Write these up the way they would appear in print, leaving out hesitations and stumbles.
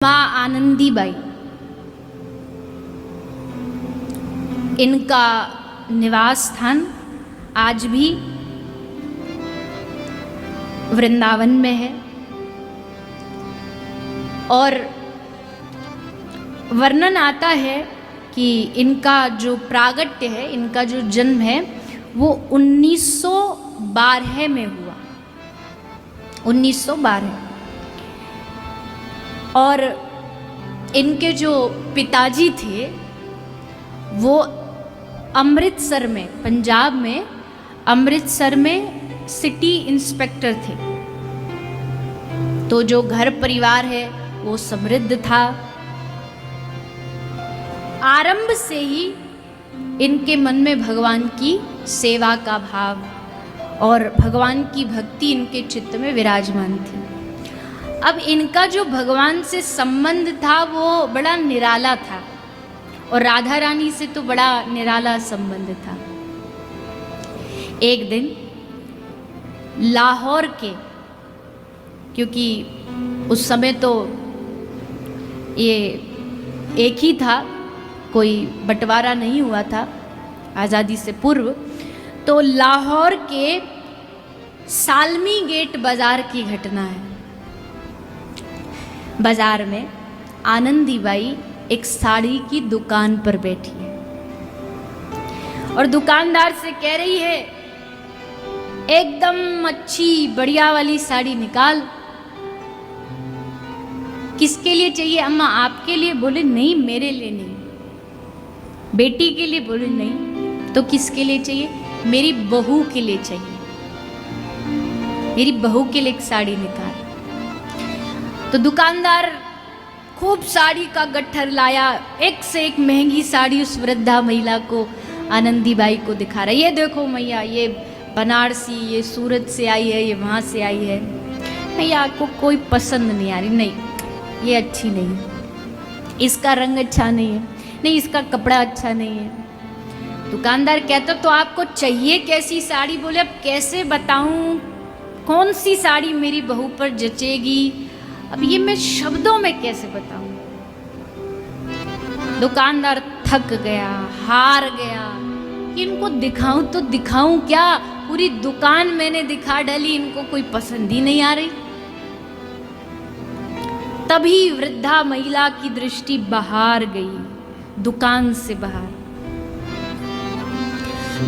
माँ आनंदीबाई, इनका निवास स्थान आज भी वृंदावन में है और वर्णन आता है कि इनका जो प्रागट्य है, इनका जो जन्म है वो 1912 में हुआ। 1912। और इनके जो पिताजी थे वो अमृतसर में, पंजाब में अमृतसर में सिटी इंस्पेक्टर थे। तो जो घर परिवार है वो समृद्ध था। आरंभ से ही इनके मन में भगवान की सेवा का भाव और भगवान की भक्ति इनके चित्त में विराजमान थी। अब इनका जो भगवान से संबंध था वो बड़ा निराला था और राधा रानी से तो बड़ा निराला संबंध था। एक दिन लाहौर के, क्योंकि उस समय तो ये एक ही था, कोई बंटवारा नहीं हुआ था आज़ादी से पूर्व, तो लाहौर के सालमी गेट बाजार की घटना है। बाजार में आनंदीबाई एक साड़ी की दुकान पर बैठी है और दुकानदार से कह रही है, एकदम अच्छी बढ़िया वाली साड़ी निकाल। किसके लिए चाहिए अम्मा? आपके लिए? बोले नहीं, मेरे लिए नहीं। बेटी के लिए? बोले नहीं। तो किसके लिए चाहिए? मेरी बहू के लिए चाहिए। मेरी बहू के लिए एक साड़ी निकाल। तो दुकानदार खूब साड़ी का गट्ठर लाया, एक से एक महंगी साड़ी उस वृद्धा महिला को, आनंदीबाई को दिखा रहा है। ये देखो मैया, ये बनारसी, ये सूरत से आई है, ये वहाँ से आई है। मैया आपको कोई पसंद नहीं आ रही? नहीं, ये अच्छी नहीं है, इसका रंग अच्छा नहीं है, नहीं इसका कपड़ा अच्छा नहीं है। दुकानदार कहता तो आपको चाहिए कैसी साड़ी? बोले अब कैसे बताऊं कौन सी साड़ी मेरी बहू पर जचेगी, अब ये मैं शब्दों में कैसे बताऊं। दुकानदार थक गया, हार गया कि इनको दिखाऊं तो दिखाऊं क्या? पूरी दुकान मैंने दिखा डाली, इनको कोई पसंद ही नहीं आ रही। तभी वृद्धा महिला की दृष्टि बाहर गई, दुकान से बाहर।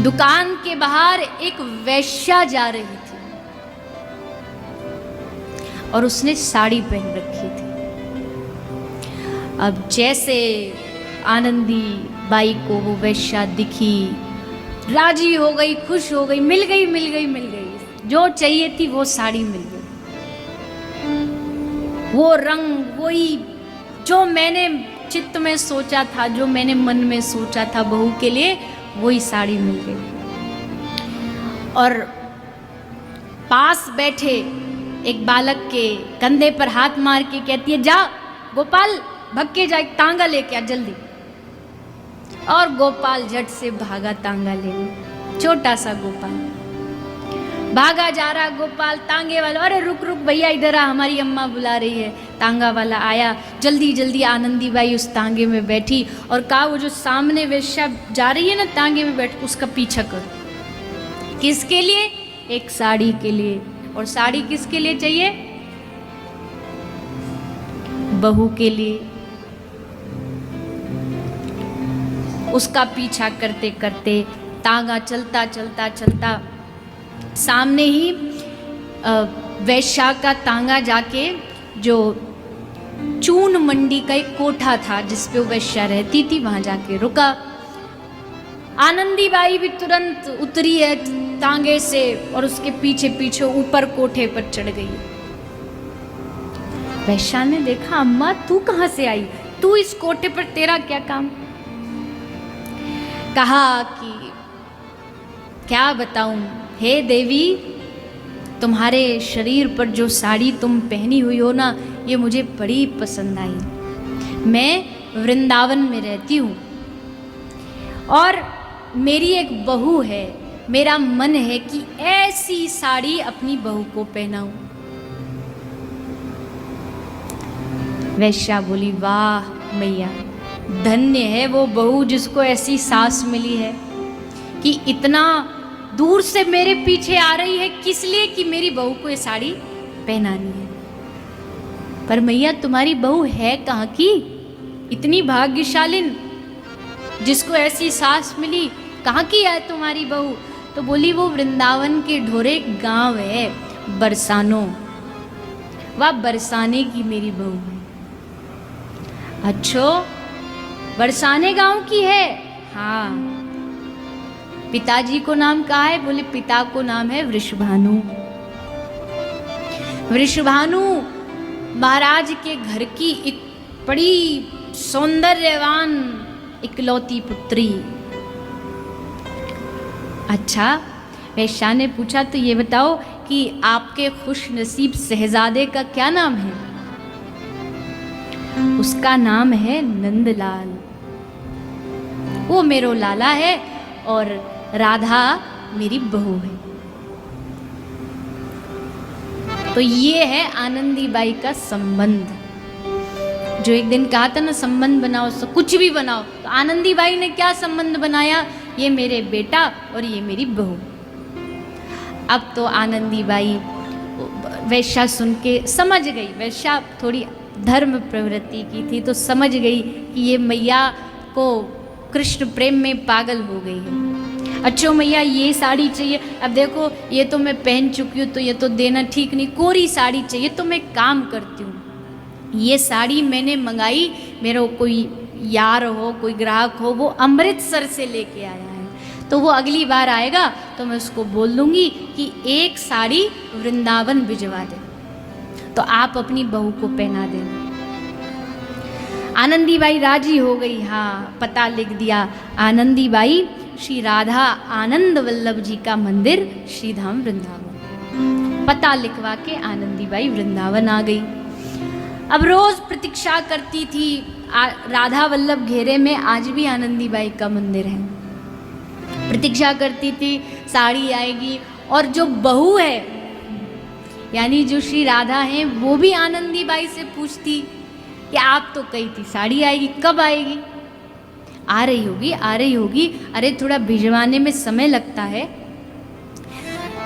दुकान के बाहर एक वेश्या जा रही थी और उसने साड़ी पहन रखी थी। अब जैसे आनंदी बाई को वो वेश्या दिखी, राजी हो गई, खुश हो गई, मिल गई, मिल गई, मिल गई। जो चाहिए थी वो साड़ी मिल गई, वो रंग, वही जो मैंने चित्त में सोचा था, जो मैंने मन में सोचा था बहू के लिए, वही साड़ी मिल गई। और पास बैठे एक बालक के कंधे पर हाथ मार के कहती है, जा गोपाल, भग के जा, एक तांगा लेके आ जल्दी। और गोपाल झट से भागा तांगा लेने, छोटा सा गोपाल भागा जा रहा। गोपाल तांगे वाला, अरे रुक रुक भैया, इधर आ, हमारी अम्मा बुला रही है। तांगा वाला आया, जल्दी जल्दी आनंदीबाई उस तांगे में बैठी और कहा, वो जो सामने वेश्या जा रही है ना तांगे में बैठ, उसका पीछा करो। किसके लिए? एक साड़ी के लिए। और साड़ी किसके लिए चाहिए? बहू के लिए। उसका पीछा करते करते तांगा चलता चलता चलता सामने ही वैश्या का तांगा जाके जो चून मंडी का एक कोठा था जिसपे वो वैश्या रहती थी, वहां जाके रुका। आनंदीबाई भी तुरंत उतरी है तांगे से और उसके पीछे पीछे ऊपर कोठे पर चढ़ गई। वैश्या ने देखा, अम्मा तू कहां से आई? तू इस कोठे पर, तेरा क्या काम? कहा कि क्या बताऊं, हे देवी, तुम्हारे शरीर पर जो साड़ी तुम पहनी हुई हो ना, ये मुझे बड़ी पसंद आई। मैं वृंदावन में रहती हूँ और मेरी एक बहू है, मेरा मन है कि ऐसी साड़ी अपनी बहू को पहनाऊं। वैश्या बोली, वाह मैया, धन्य है वो बहू जिसको ऐसी सास मिली है कि इतना दूर से मेरे पीछे आ रही है, किस लिए कि मेरी बहू को ये साड़ी पहनानी है। पर मैया तुम्हारी बहू है कहाँ की, इतनी भाग्यशालिन जिसको ऐसी सास मिली, कहाँ की है तुम्हारी बहू? तो बोली, वो वृंदावन के ढोरे गांव है बरसानो, वह बरसाने की मेरी बहू है। अच्छो, बरसाने गांव की है? हाँ। पिताजी को नाम कहा है? बोले, पिता को नाम है वृषभानु। वृषभानु महाराज के घर की एक बड़ी सौंदर्यवान इकलौती पुत्री। अच्छा, वैश्या ने पूछा, तो ये बताओ कि आपके खुश नसीब शहजादे का क्या नाम है? उसका नाम है नंदलाल, वो मेरो लाला है और राधा मेरी बहू है। तो ये है आनंदी बाई का संबंध। जो एक दिन कहा था ना, संबंध बनाओ, तो कुछ भी बनाओ, तो आनंदी बाई ने क्या संबंध बनाया? ये मेरे बेटा और ये मेरी बहू। अब तो आनंदी बाई वैश्या सुन के समझ गई, वैश्या थोड़ी धर्म प्रवृत्ति की थी, तो समझ गई कि ये मैया को कृष्ण प्रेम में पागल हो गई है। अच्छो मैया, ये साड़ी चाहिए, अब देखो ये तो मैं पहन चुकी हूँ, तो ये तो देना ठीक नहीं, कोरी साड़ी चाहिए। तो मैं काम करती हूँ, ये साड़ी मैंने मंगाई, मेरा कोई यार हो, कोई ग्राहक हो, वो अमृतसर से लेके आया है, तो वो अगली बार आएगा तो मैं उसको बोल दूंगी कि एक साड़ी वृंदावन भिजवा दे, तो आप अपनी बहू को पहना देना। आनंदी बाई राजी हो गई। हाँ, पता लिख दिया। आनंदी बाई श्री राधा आनंद वल्लभ जी का मंदिर, श्रीधाम वृंदावन। पता लिखवा के आनंदी बाई वृंदावन आ गई। अब रोज प्रतीक्षा करती थी। राधा वल्लभ घेरे में आज भी आनंदी बाई का मंदिर है। प्रतीक्षा करती थी, साड़ी आएगी। और जो बहू है, यानी जो श्री राधा हैं, वो भी आनंदी बाई से पूछती कि आप तो कही थी साड़ी आएगी, कब आएगी? आ रही होगी, आ रही होगी, अरे थोड़ा भिजवाने में समय लगता है।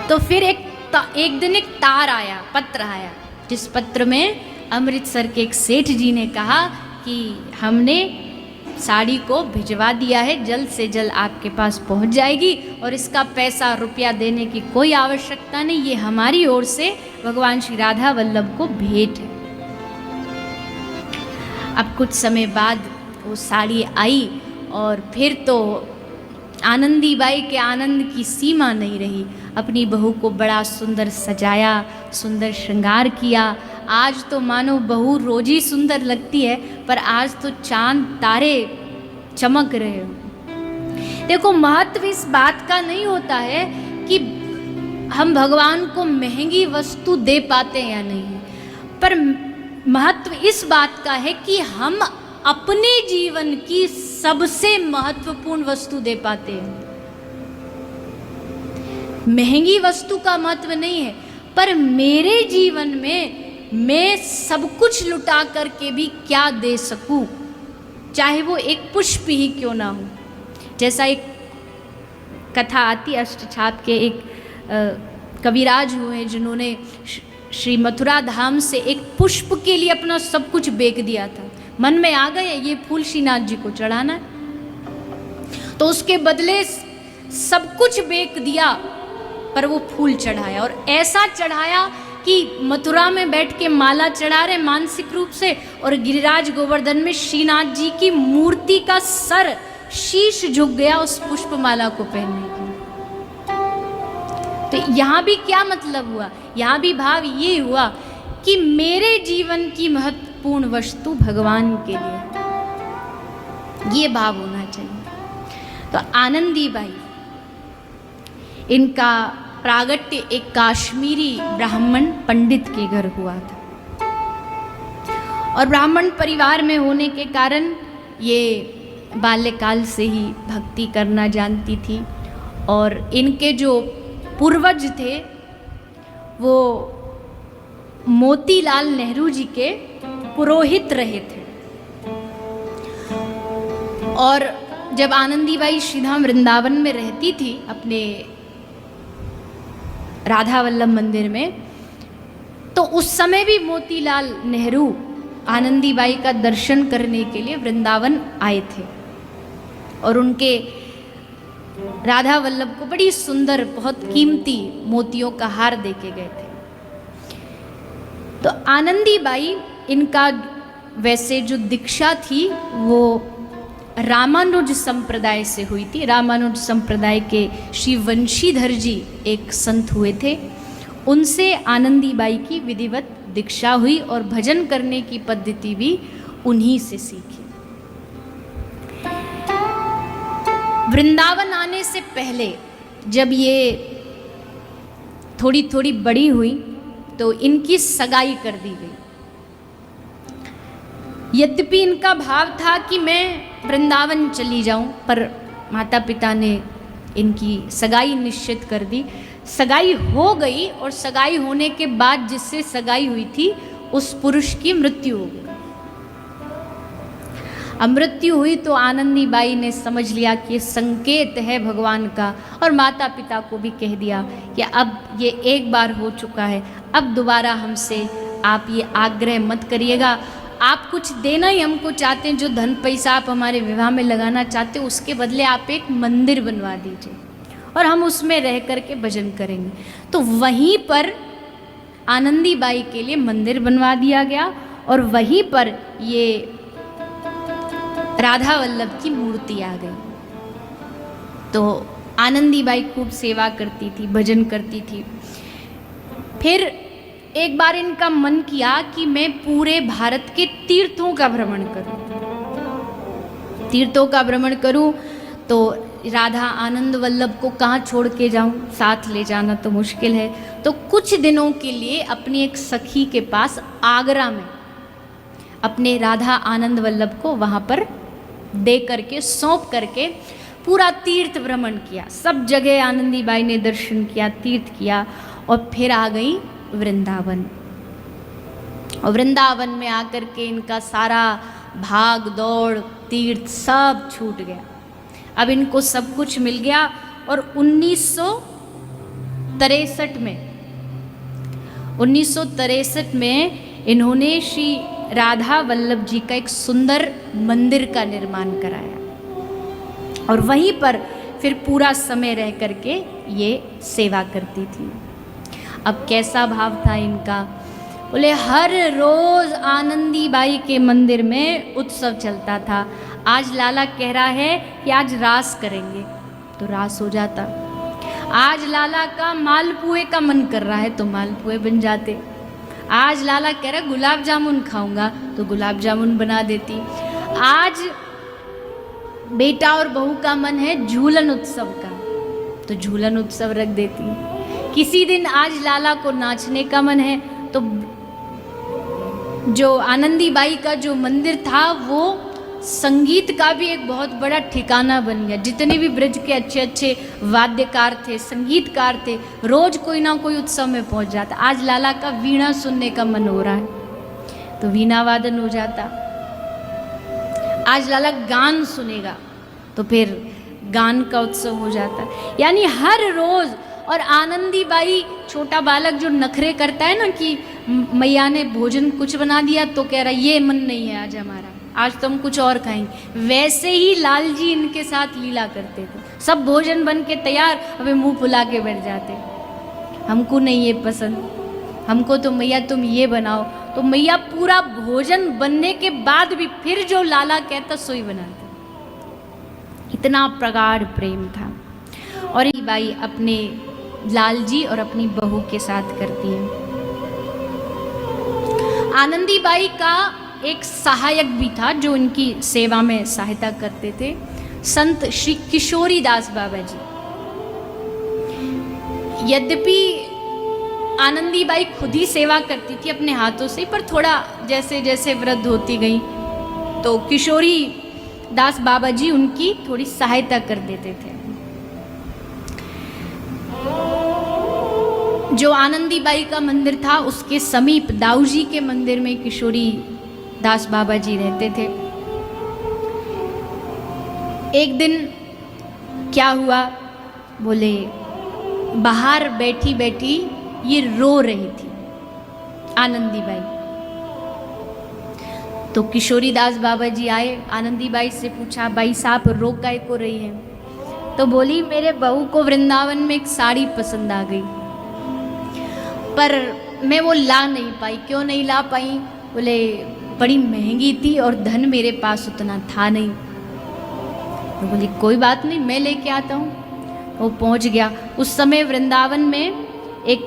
तो फिर एक दिन एक तार आया, पत्र आया, जिस पत्र में अमृतसर के एक सेठ जी ने कहा कि हमने साड़ी को भिजवा दिया है, जल्द से जल्द आपके पास पहुंच जाएगी और इसका पैसा रुपया देने की कोई आवश्यकता नहीं, ये हमारी ओर से भगवान श्री राधा वल्लभ को भेंट है। अब कुछ समय बाद वो साड़ी आई और फिर तो आनंदी बाई के आनंद की सीमा नहीं रही। अपनी बहू को बड़ा सुंदर सजाया, सुंदर श्रृंगार किया। आज तो मानो बहू रोज ही सुंदर लगती है, पर आज तो चांद तारे चमक रहे हो। देखो, महत्व इस बात का नहीं होता है कि हम भगवान को महंगी वस्तु दे पाते हैं या नहीं, पर महत्व इस बात का है कि हम अपने जीवन की सबसे महत्वपूर्ण वस्तु दे पाते हैं। महंगी वस्तु का महत्व नहीं है, पर मेरे जीवन में मैं सब कुछ लुटा करके भी क्या दे सकूं, चाहे वो एक पुष्प ही क्यों ना हो। जैसा एक कथा आती, अष्टछाप के एक कविराज हुए जिन्होंने श्री मथुरा धाम से एक पुष्प के लिए अपना सब कुछ बेच दिया था। मन में आ गए ये फूल श्रीनाथ जी को चढ़ाना है, तो उसके बदले सब कुछ बेच दिया, पर वो फूल चढ़ाया। और ऐसा चढ़ाया कि मथुरा में बैठ के माला चढ़ा रहे मानसिक रूप से, और गिरिराज गोवर्धन में श्रीनाथ जी की मूर्ति का सर, शीश झुक गया उस पुष्पमाला को पहनने के लिए। तो यहाँ भी क्या मतलब हुआ? यहाँ भी भाव ये हुआ कि मेरे जीवन की महत्वपूर्ण वस्तु भगवान के लिए, ये भाव होना चाहिए। तो आनंदी बाई, इनका प्रागट्य एक काश्मीरी ब्राह्मण पंडित के घर हुआ था, और ब्राह्मण परिवार में होने के कारण ये बाल्यकाल से ही भक्ति करना जानती थी। और इनके जो पूर्वज थे वो मोतीलाल नेहरू जी के पुरोहित रहे थे। और जब आनंदीबाई श्रीधाम वृंदावन में रहती थी अपने राधा वल्लभ मंदिर में, तो उस समय भी मोतीलाल नेहरू आनंदीबाई का दर्शन करने के लिए वृंदावन आए थे और उनके राधा वल्लभ को बड़ी सुंदर, बहुत कीमती मोतियों का हार देके गए थे। तो आनंदीबाई, इनका वैसे जो दीक्षा थी वो रामानुज संप्रदाय से हुई थी। रामानुज संप्रदाय के श्री वंशीधर जी एक संत हुए थे, उनसे आनंदीबाई की विधिवत दीक्षा हुई और भजन करने की पद्धति भी उन्हीं से सीखी। वृंदावन आने से पहले जब ये थोड़ी थोड़ी बड़ी हुई तो इनकी सगाई कर दी गई। यद्यपि इनका भाव था कि मैं वृंदावन चली जाऊं, पर माता पिता ने इनकी सगाई निश्चित कर दी। सगाई हो गई और सगाई होने के बाद जिससे सगाई हुई थी उस पुरुष की मृत्यु हो गई। अब मृत्यु हुई तो आनंदीबाई ने समझ लिया कि ये संकेत है भगवान का, और माता पिता को भी कह दिया कि अब ये एक बार हो चुका है, अब दोबारा हमसे आप ये आग्रह मत करिएगा। आप कुछ देना ही हमको चाहते हैं, जो धन पैसा आप हमारे विवाह में लगाना चाहते हैं उसके बदले आप एक मंदिर बनवा दीजिए और हम उसमें रह करके भजन करेंगे। तो वहीं पर आनंदीबाई के लिए मंदिर बनवा दिया गया और वहीं पर ये राधा वल्लभ की मूर्ति आ गई। तो आनंदीबाई खूब सेवा करती थी, भजन करती थी। फिर एक बार इनका मन किया कि मैं पूरे भारत के तीर्थों का भ्रमण करूं। तीर्थों का भ्रमण करूं तो राधा आनंद वल्लभ को कहाँ छोड़ के जाऊं, साथ ले जाना तो मुश्किल है। तो कुछ दिनों के लिए अपनी एक सखी के पास आगरा में अपने राधा आनंद वल्लभ को वहाँ पर दे करके, सौंप करके पूरा तीर्थ भ्रमण किया। सब जगह आनंदीबाई ने दर्शन किया, तीर्थ किया और फिर आ गई वृंदावन। और वृंदावन में आकर के इनका सारा भाग दौड़ तीर्थ सब छूट गया। अब इनको सब कुछ मिल गया और 1963 में इन्होंने श्री राधा वल्लभ जी का एक सुंदर मंदिर का निर्माण कराया और वहीं पर फिर पूरा समय रह करके ये सेवा करती थी। अब कैसा भाव था इनका, बोले हर रोज आनंदीबाई के मंदिर में उत्सव चलता था। आज लाला कह रहा है कि आज रास करेंगे तो रास हो जाता। आज लाला का मालपुए का मन कर रहा है तो मालपुए बन जाते। आज लाला कह रहा है गुलाब जामुन खाऊंगा तो गुलाब जामुन बना देती। आज बेटा और बहू का मन है झूलन उत्सव का तो झूलन उत्सव रख देती। किसी दिन आज लाला को नाचने का मन है तो जो आनंदीबाई का जो मंदिर था वो संगीत का भी एक बहुत बड़ा ठिकाना बन गया। जितने भी ब्रज के अच्छे अच्छे वाद्यकार थे, संगीतकार थे, रोज कोई ना कोई उत्सव में पहुंच जाता। आज लाला का वीणा सुनने का मन हो रहा है तो वीणा वादन हो जाता। आज लाला गान सुनेगा तो फिर गान का उत्सव हो जाता। यानी हर रोज। और आनंदीबाई छोटा बालक जो नखरे करता है ना कि मैया ने भोजन कुछ बना दिया तो कह रहा ये मन नहीं है आज हमारा, आज तो हम कुछ और खाएंगे, वैसे ही लाल जी इनके साथ लीला करते थे। सब भोजन बन के तैयार, अबे मुंह फुला के बैठ जाते, हमको नहीं ये पसंद, हमको तो मैया तुम ये बनाओ। तो मैया पूरा भोजन बनने के बाद भी फिर जो लाला कहता सोई बनाते। इतना प्रगाढ़ प्रेम था। और ये बाई अपने लाल जी और अपनी बहू के साथ करती है। आनंदीबाई का एक सहायक भी था जो इनकी सेवा में सहायता करते थे, संत श्री किशोरी दास बाबा जी। यद्यपि आनंदीबाई खुद ही सेवा करती थी अपने हाथों से, पर थोड़ा जैसे जैसे वृद्ध होती गई तो किशोरी दास बाबा जी उनकी थोड़ी सहायता कर देते थे। जो आनंदीबाई का मंदिर था उसके समीप दाऊजी के मंदिर में किशोरी दास बाबा जी रहते थे। एक दिन क्या हुआ, बोले बाहर बैठी बैठी ये रो रही थी आनंदी बाई। तो किशोरी दास बाबा जी आए, आनंदी बाई से पूछा, बाई साहब रो काहे को रही है? तो बोली मेरे बहू को वृंदावन में एक साड़ी पसंद आ गई, पर मैं वो ला नहीं पाई। क्यों नहीं ला पाई? बोले बड़ी महंगी थी और धन मेरे पास उतना था नहीं। तो बोली कोई बात नहीं, मैं लेके आता हूँ। वो पहुँच गया। उस समय वृंदावन में एक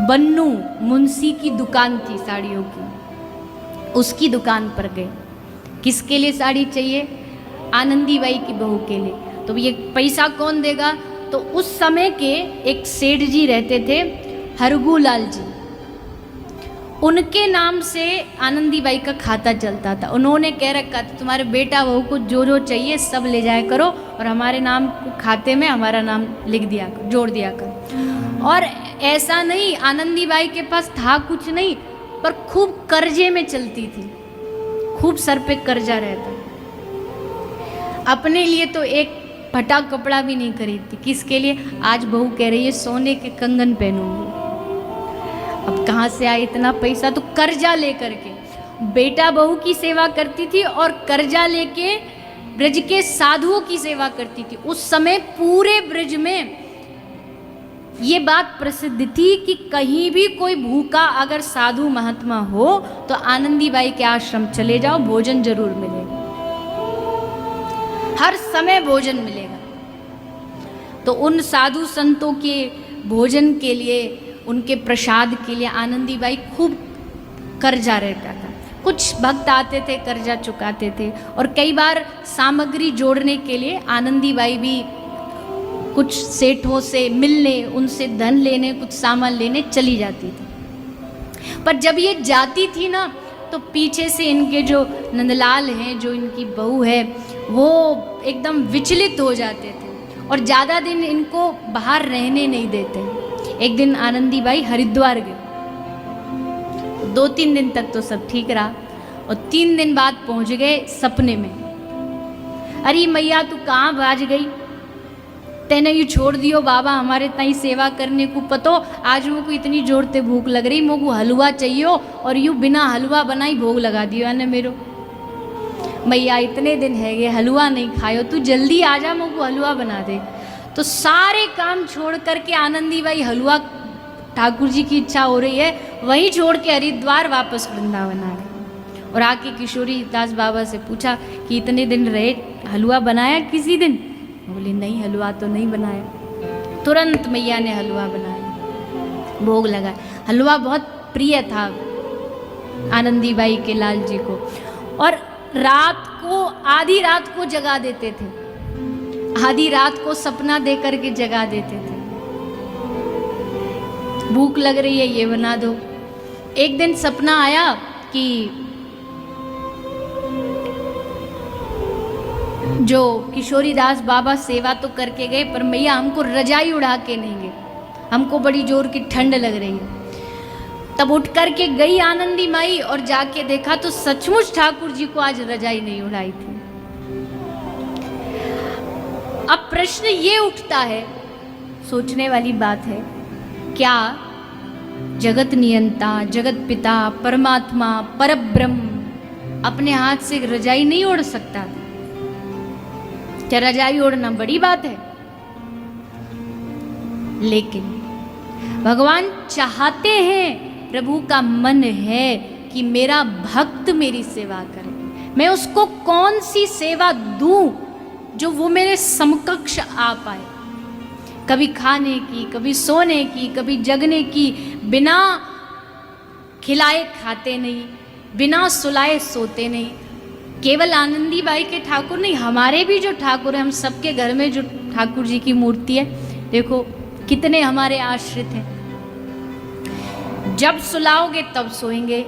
बन्नू मुंशी की दुकान थी साड़ियों की, उसकी दुकान पर गए। किसके लिए साड़ी चाहिए? आनंदी बाई की बहू के लिए। तो ये पैसा कौन देगा? तो उस समय के एक सेठ जी रहते थे, हरगू लाल जी, उनके नाम से आनंदी बाई का खाता चलता था। उन्होंने कह रखा था तुम्हारे बेटा बहू को जो जो चाहिए सब ले जाया करो और हमारे नाम खाते में हमारा नाम लिख दिया करो, जोड़ दिया करो। और ऐसा नहीं, आनंदी बाई के पास था कुछ नहीं, पर खूब कर्जे में चलती थी, खूब सर पे कर्जा रहता। अपने लिए तो एक फटा कपड़ा भी नहीं खरीदती। किसके लिए? आज बहू कह रही है सोने के कंगन पहनूंगी। अब कहाँ से आए इतना पैसा? तो कर्जा लेकर के बेटा बहू की सेवा करती थी और कर्जा लेके ब्रज के साधुओं की सेवा करती थी। उस समय पूरे ब्रज में ये बात प्रसिद्ध थी कि कहीं भी कोई भूखा अगर साधु महात्मा हो तो आनंदी बाई के आश्रम चले जाओ, भोजन जरूर मिलेगा, हर समय भोजन मिलेगा। तो उन साधु संतों के भोजन के लिए, उनके प्रसाद के लिए आनंदी बाई खूब कर्जा रहता था। कुछ भक्त आते थे कर्जा चुकाते थे, और कई बार सामग्री जोड़ने के लिए आनंदी बाई भी कुछ सेठों से मिलने, उनसे धन लेने, कुछ सामान लेने चली जाती थी। पर जब ये जाती थी ना तो पीछे से इनके जो नंदलाल हैं, जो इनकी बहू है, वो एकदम विचलित हो जाते थे और ज़्यादा दिन इनको बाहर रहने नहीं देते। एक दिन आनंदी बाई हरिद्वार गए। 2-3 दिन तक तो सब ठीक रहा और 3 दिन बाद पहुंच गए सपने में। अरे मैया तू कहाँ भाज गई? तेने यू छोड़ दियो बाबा हमारे ताई सेवा करने को। पतो आज मुझको इतनी जोर ते भूख लग रही, मुझको हलवा चाहिए और यू बिना हलवा बनाई भोग लगा दियो याने मेरो। मैया इतने दिन है गए हलवा नहीं खायो, तू जल्दी आ जा, मुझको हलवा बना दे। तो सारे काम छोड़ करके आनंदी बाई हलवा, ठाकुर जी की इच्छा हो रही है, वहीं छोड़ के हरिद्वार वापस वृंदावन आ गए। और आके किशोरी दास बाबा से पूछा कि इतने दिन रहे, हलवा बनाया किसी दिन? बोले नहीं, हलवा तो नहीं बनाया। तुरंत मैया ने हलवा बनाया, भोग लगा। हलवा बहुत प्रिय था आनंदी बाई के लाल जी को, और रात को, आधी रात को जगा देते थे, आधी रात को सपना दे करके जगा देते थे। भूख लग रही है, ये बना दो। एक दिन सपना आया कि जो किशोरी दास बाबा सेवा तो करके गए, पर मैया हमको रजाई उड़ा के नहीं गए, हमको बड़ी जोर की ठंड लग रही है। तब उठ करके गई आनंदी माई और जाके देखा तो सचमुच ठाकुर जी को आज रजाई नहीं उड़ाई थी। अब प्रश्न ये उठता है, सोचने वाली बात है, क्या जगत नियंता, जगत पिता, परमात्मा, परब्रह्म अपने हाथ से रजाई नहीं ओढ़ सकता? क्या रजाई ओढ़ना बड़ी बात है? लेकिन भगवान चाहते हैं, प्रभु का मन है कि मेरा भक्त मेरी सेवा करे। मैं उसको कौन सी सेवा दूं जो वो मेरे समकक्ष आ पाए? कभी खाने की, कभी सोने की, कभी जगने की, बिना खिलाए खाते नहीं, बिना सुलाए सोते नहीं। केवल आनंदी बाई के ठाकुर नहीं, हमारे भी जो ठाकुर हैं, हम सबके घर में जो ठाकुर जी की मूर्ति है, देखो कितने हमारे आश्रित हैं। जब सुलाओगे तब सोएंगे,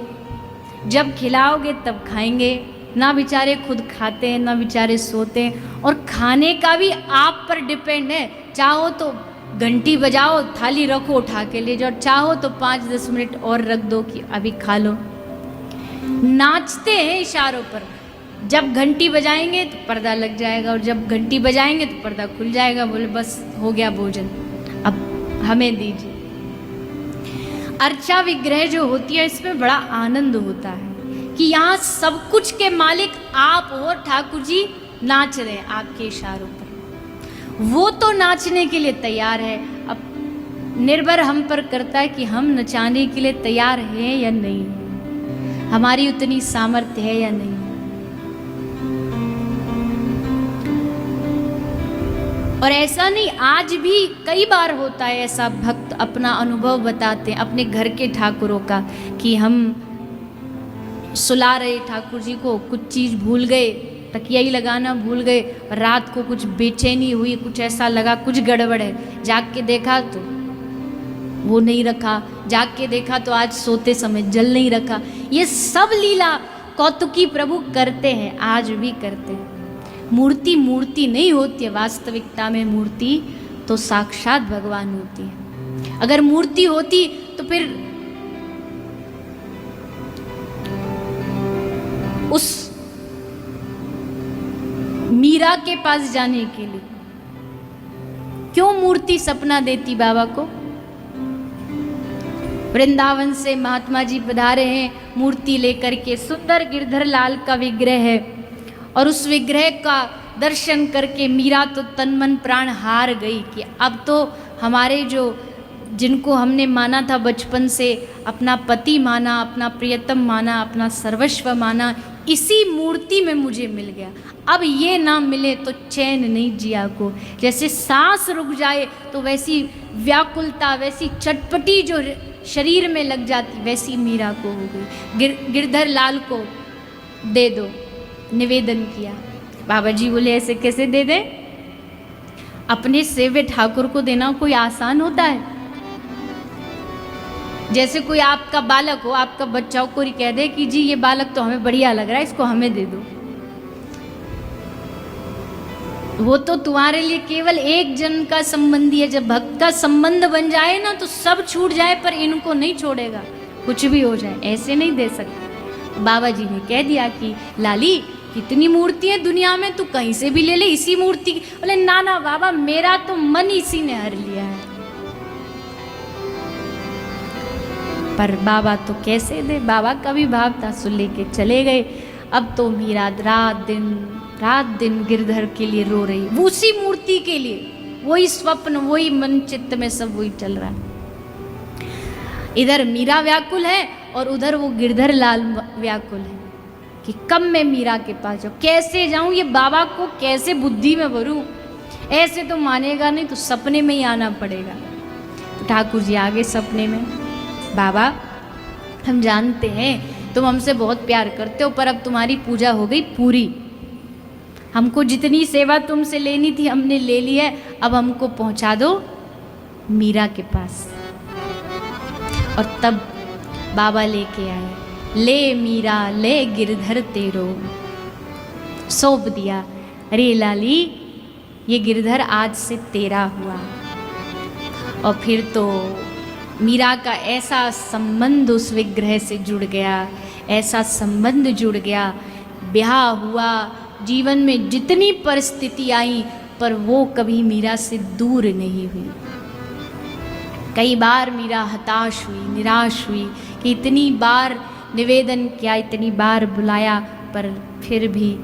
जब खिलाओगे तब खाएंगे। ना बेचारे खुद खाते हैं, ना बेचारे सोते हैं। और खाने का भी आप पर डिपेंड है। चाहो तो घंटी बजाओ, थाली रखो, उठा के ले जाओ, चाहो तो 5-10 मिनट और रख दो कि अभी खा लो। नाचते हैं इशारों पर। जब घंटी बजाएंगे तो पर्दा लग जाएगा, और जब घंटी बजाएंगे तो पर्दा खुल जाएगा। बोले बस हो गया भोजन, अब हमें दीजिए। अर्चा विग्रह जो होती है इसमें बड़ा आनंद होता है कि यहाँ सब कुछ के मालिक आप हो ठाकुर जी, नाच रहे हैं आपके इशारों पर। वो तो नाचने के लिए तैयार है, अब निर्भर हम पर करता है कि हम नचाने के लिए तैयार हैं या नहीं, हमारी उतनी सामर्थ्य है या नहीं। और ऐसा नहीं, आज भी कई बार होता है ऐसा, भक्त अपना अनुभव बताते हैं अपने घर के ठाकुरों का कि हम सुला रहे ठाकुर जी को, कुछ चीज़ भूल गए, तकिया ही लगाना भूल गए, रात को कुछ बेचैनी हुई, कुछ ऐसा लगा कुछ गड़बड़ है, जाग के देखा तो वो नहीं रखा, जाग के देखा तो आज सोते समय जल नहीं रखा। ये सब लीला कौतुकी प्रभु करते हैं, आज भी करते हैं। मूर्ति मूर्ति नहीं होती है, वास्तविकता में मूर्ति तो साक्षात भगवान होती है। अगर मूर्ति होती तो फिर उस मीरा के पास जाने के लिए क्यों मूर्ति सपना देती बाबा को। वृंदावन से महात्मा जी पधारे हैं मूर्ति लेकर के, सुंदर गिरधर लाल का विग्रह है, और उस विग्रह का दर्शन करके मीरा तो तन मन प्राण हार गई कि अब तो हमारे जो जिनको हमने माना था बचपन से, अपना पति माना, अपना प्रियतम माना, अपना सर्वस्व माना, इसी मूर्ति में मुझे मिल गया। अब ये ना मिले तो चैन नहीं जिया को। जैसे सांस रुक जाए तो वैसी व्याकुलता, वैसी चटपटी जो शरीर में लग जाती, वैसी मीरा को हो गई। गिरधर लाल को दे दो, निवेदन किया। बाबा जी बोले ऐसे कैसे दे दे, अपने सेवे ठाकुर को देना कोई आसान होता है? जैसे कोई आपका बालक हो, आपका बच्चा हो, कोई कह दे कि जी ये बालक तो हमें बढ़िया लग रहा है, इसको हमें दे दो। वो तो तुम्हारे लिए केवल एक जन का संबंधी है। जब भक्त का संबंध बन जाए ना तो सब छूट जाए, पर इनको नहीं छोड़ेगा, कुछ भी हो जाए ऐसे नहीं दे सकते। बाबा जी ने कह दिया कि लाली कितनी मूर्तियां दुनिया में, तू कहीं से भी ले ले इसी मूर्ति की। बोले ना ना बाबा, मेरा तो मन इसी ने हर लिया है। पर बाबा तो कैसे दे, बाबा का भी भाव था, सो लेके चले गए। अब तो मीरा रात दिन गिरधर के लिए रो रही, वो उसी मूर्ति के लिए, वही स्वप्न, वही मन चित्त में सब वही चल रहा है। इधर मीरा व्याकुल है और उधर वो गिरधर लाल व्याकुल है कि कब मैं मीरा के पास जाऊँ, कैसे जाऊँ, ये बाबा को कैसे बुद्धि में भरूँ। ऐसे तो मानेगा नहीं, तो सपने में ही आना पड़ेगा। तो ठाकुर जी आगे सपने में, बाबा हम जानते हैं तुम हमसे बहुत प्यार करते हो, पर अब तुम्हारी पूजा हो गई पूरी, हमको जितनी सेवा तुमसे लेनी थी हमने ले ली है, अब हमको पहुंचा दो मीरा के पास। और तब बाबा लेके आए, ले मीरा ले गिरधर तेरो, सौंप दिया। अरे लाली ये गिरधर आज से तेरा हुआ। और फिर तो मीरा का ऐसा संबंध उस विग्रह से जुड़ गया, ऐसा संबंध जुड़ गया, ब्याह हुआ। जीवन में जितनी परिस्थिति आई पर वो कभी मीरा से दूर नहीं हुई। कई बार मीरा हताश हुई, निराश हुई कि इतनी बार निवेदन किया, इतनी बार बुलाया, पर फिर भी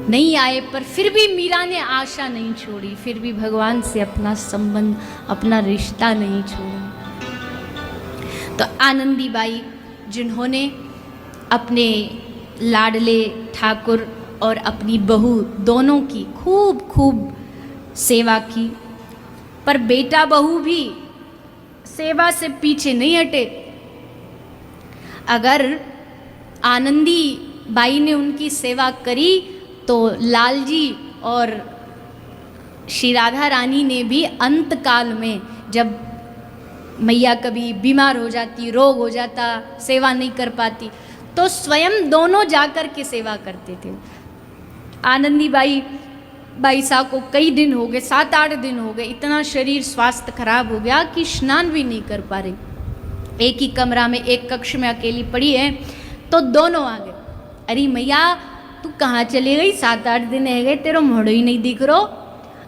नहीं आए। पर फिर भी मीरा ने आशा नहीं छोड़ी, फिर भी भगवान से अपना संबंध, अपना रिश्ता नहीं छोड़ा। तो आनंदी बाई जिन्होंने अपने लाडले ठाकुर और अपनी बहू दोनों की खूब खूब सेवा की, पर बेटा बहू भी सेवा से पीछे नहीं हटे। अगर आनंदी बाई ने उनकी सेवा करी तो लालजी और श्री राधा रानी ने भी अंत काल में, जब मैया कभी बीमार हो जाती, रोग हो जाता, सेवा नहीं कर पाती, तो स्वयं दोनों जाकर के सेवा करते थे। आनंदी बाई साहब को कई दिन हो गए, 7-8 दिन हो गए, इतना शरीर स्वास्थ्य खराब हो गया कि स्नान भी नहीं कर पा रही। एक ही कमरा में, एक कक्ष में अकेली पड़ी है। तो दोनों आ गए। अरे मैया तू कहाँ चली गई, 7-8 दिन है गए तेरो मोड़ो ही नहीं दिख रो।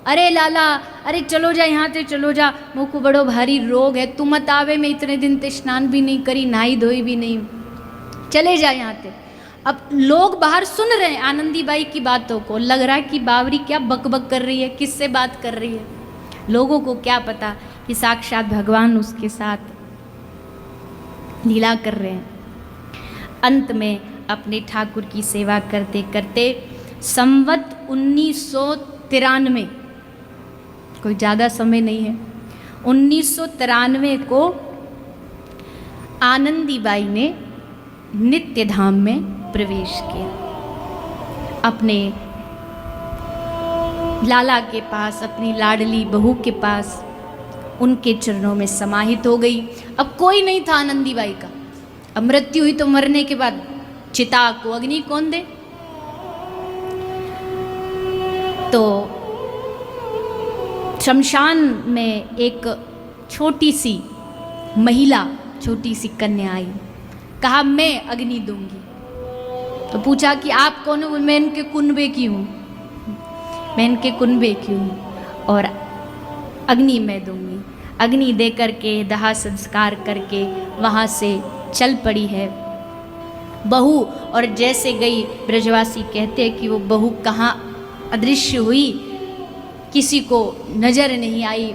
अरे लाला, अरे चलो जा यहाँ से चलो जा, मुझको बड़ो भारी रोग है, तू मत आवे, मैं इतने दिन ते स्नान भी नहीं करी, नहाई धोई भी नहीं, चले जा यहाँ से। अब लोग बाहर सुन रहे हैं आनंदी बाई की बातों को, लग रहा है कि बावरी क्या बकबक कर रही है, किससे बात कर रही है। लोगों को क्या पता कि साक्षात भगवान उसके साथ लीला कर रहे हैं। अंत में अपने ठाकुर की सेवा करते करते संवत 1993, कोई ज़्यादा समय नहीं है, 1993 को आनंदी बाई ने नित्य धाम में प्रवेश किया। अपने लाला के पास, अपनी लाडली बहू के पास, उनके चरणों में समाहित हो गई। अब कोई नहीं था आनंदी बाई का। अब मृत्यु हुई तो मरने के बाद चिता को अग्नि कौन दे। तो शमशान में एक छोटी सी महिला, छोटी सी कन्या आई, कहा मैं अग्नि दूंगी। तो पूछा कि आप कौन हो? मैं इनके कुनबे की हूँ, मैं इनके कुनबे की हूँ और अग्नि मैं दूंगी। अग्नि दे करके दाह संस्कार करके वहाँ से चल पड़ी है बहू। और जैसे गई, ब्रजवासी कहते हैं कि वो बहू कहाँ अदृश्य हुई, किसी को नजर नहीं आई।